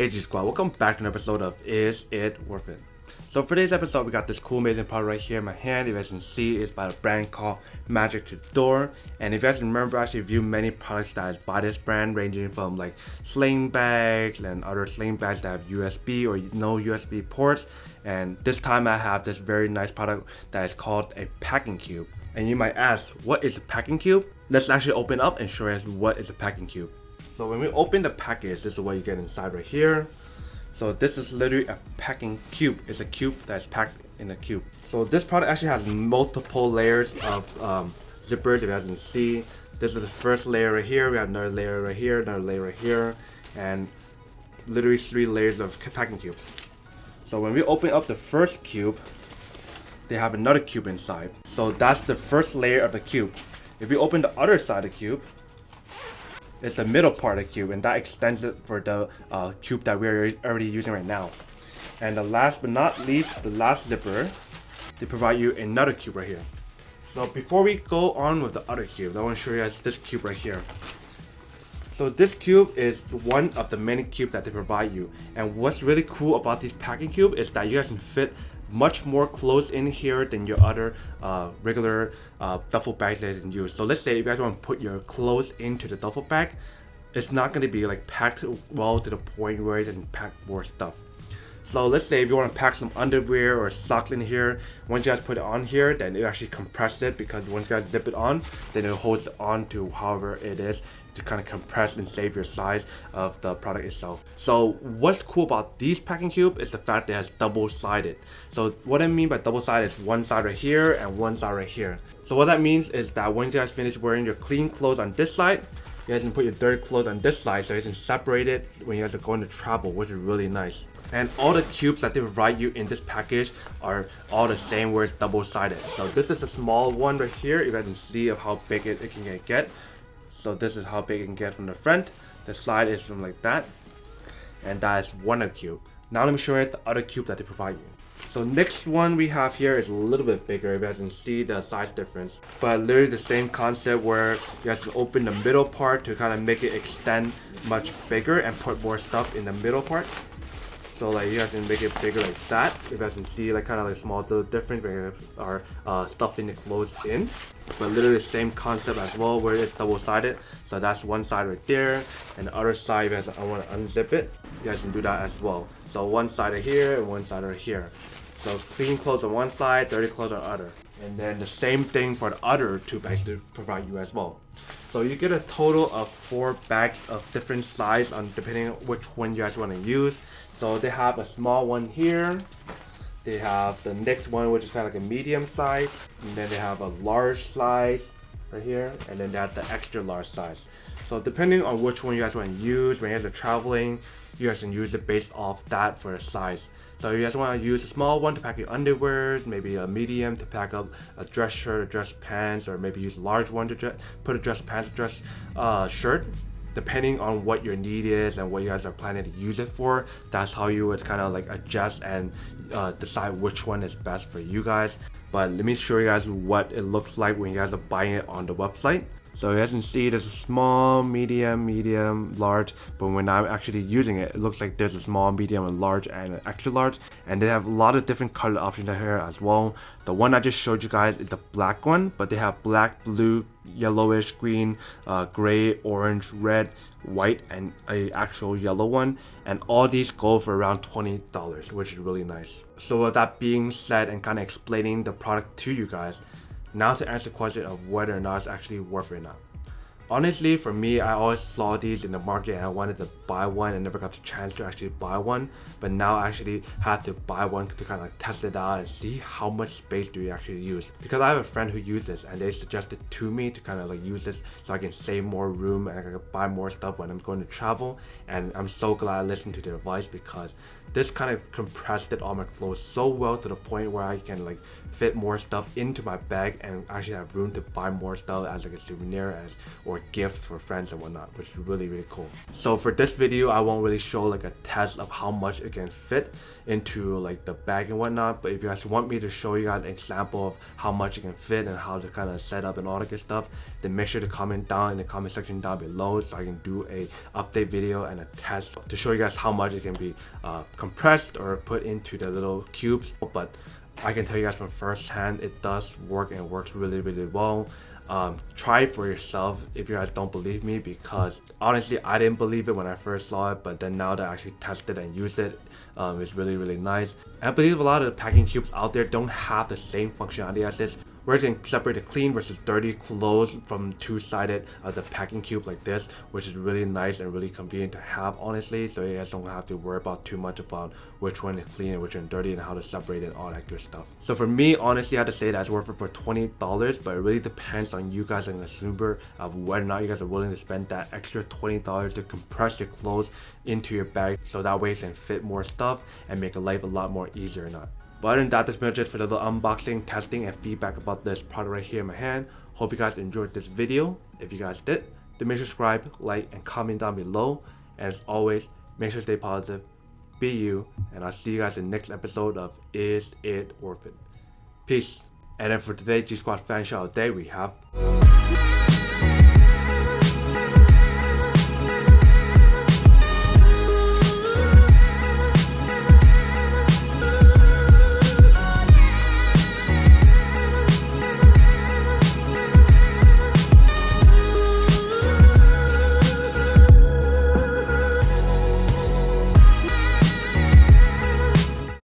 Hey G Squad, welcome back to an episode of Is It Worth It? So for today's episode, we got this cool amazing product right here in my hand. If you guys can see, it's by a brand called Magic to Door. And if you guys remember, I actually reviewed many products that is by this brand, ranging from like sling bags and other sling bags that have USB or no USB ports. And this time I have this very nice product that is called a packing cube. And you might ask, what is a packing cube? Let's actually open up and show you guys what is a packing cube. So when we open the package, this is what you get inside right here. So this is literally a packing cube. It's a cube that's packed in a cube. So this product actually has multiple layers of zippers. If you guys can see, this is the first layer right here. We have another layer right here, another layer right here, and literally 3 layers of packing cubes. So when we open up the first cube, they have another cube inside. So that's the first layer of the cube. If we open the other side of the cube, it's the middle part of the cube, and that extends it for the cube that we're already using right now. And the last but not least, the last zipper, they provide you another cube right here. So before we go on with the other cube, I want to show you guys this cube right here. So this cube is one of the many cubes that they provide you. And what's really cool about this packing cube is that you guys can fit much more clothes in here than your other regular duffel bags that you can use. So let's say if you guys want to put your clothes into the duffel bag, it's not going to be like packed well to the point where it doesn't pack more stuff. So let's say if you want to pack some underwear or socks in here, once you guys put it on here, then it actually compresses it, because once you guys zip it on, then it holds it on to however it is to kind of compress and save your size of the product itself. So what's cool about these packing cube is the fact that it has double-sided. So what I mean by double-sided is one side right here and one side right here. So what that means is that once you guys finish wearing your clean clothes on this side, you guys can put your dirty clothes on this side, so you can separate it when you guys are going to travel, which is really nice. And all the cubes that they provide you in this package are all the same, where it's double-sided. So this is a small one right here. You guys can see of how big it can get. So this is how big it can get from the front. The side is from like that. And that is one of the cube. Now let me show you the other cube that they provide you. So next one we have here is a little bit bigger. You guys can see the size difference. But literally the same concept, where you guys can open the middle part to kind of make it extend much bigger and put more stuff in the middle part. So like you guys can make it bigger like that. You guys can see like kind of like small little difference where you are stuffing the clothes in. But literally the same concept as well, where it's double-sided. So that's one side right there, and the other side, you guys, I want to unzip it, you guys can do that as well. So one side right here and one side right here. So clean clothes on one side, dirty clothes on the other. And then the same thing for the other 2 bags to provide you as well. So you get a total of 4 bags of different size, on depending on which one you guys want to use. So they have a small one here. They have the next one, which is kind of like a medium size. And then they have a large size right here. And then they have the extra large size. So depending on which one you guys want to use when you guys are traveling, you guys can use it based off that for the size. So you guys want to use a small one to pack your underwear, maybe a medium to pack up a dress shirt or dress pants, or maybe use a large one to put a dress pants or dress shirt. Depending on what your need is and what you guys are planning to use it for, that's how you would kind of like adjust and decide which one is best for you guys. But let me show you guys what it looks like when you guys are buying it on the website. So you guys can see there's a small, medium, large, but when I'm actually using it, it looks like there's a small, medium, and large, and an extra large. And they have a lot of different color options here as well. The one I just showed you guys is the black one, but they have black, blue, yellowish, green, gray, orange, red, white, and a actual yellow one. And all these go for around $20, which is really nice. So with that being said, and kind of explaining the product to you guys, now to answer the question of whether or not it's actually worth it or not. Honestly, for me, I always saw these in the market and I wanted to buy one and never got the chance to actually buy one. But now I actually had to buy one to kind of like test it out and see how much space do you actually use. Because I have a friend who used this and they suggested to me to kind of like use this so I can save more room and I can buy more stuff when I'm going to travel. And I'm so glad I listened to their advice, because this kind of compressed all my clothes so well to the point where I can like fit more stuff into my bag and actually have room to buy more stuff as like a souvenir or gifts for friends and whatnot, which is really cool. So for this video, I won't really show like a test of how much it can fit into like the bag and whatnot, but if you guys want me to show you guys an example of how much it can fit and how to kind of set up and all that good stuff, then make sure to comment down in the comment section down below so I can do a update video and a test to show you guys how much it can be compressed or put into the little cubes. But I can tell you guys from first hand, it does work and works really well. Try it for yourself if you guys don't believe me, because honestly I didn't believe it when I first saw it, but then now that I actually tested and used it, it's really nice. And I believe a lot of the packing cubes out there don't have the same functionality as this, where you can separate the clean versus dirty clothes from two-sided the packing cube like this, which is really nice and really convenient to have, honestly, so you guys don't have to worry about too much about which one is clean and which one is dirty and how to separate it and all that good stuff. So for me, honestly, I have to say that's worth it for $20, but it really depends on you guys as a consumer of whether or not you guys are willing to spend that extra $20 to compress your clothes into your bag, so that way it can fit more stuff and make your life a lot more easier or not. But other than that, that's pretty much it for the little unboxing, testing, and feedback about this product right here in my hand. Hope you guys enjoyed this video. If you guys did, then make sure to subscribe, like, and comment down below. And as always, make sure to stay positive, be you, and I'll see you guys in the next episode of Is It Worth It? Peace. And then for today's G Squad fan shout out day, we have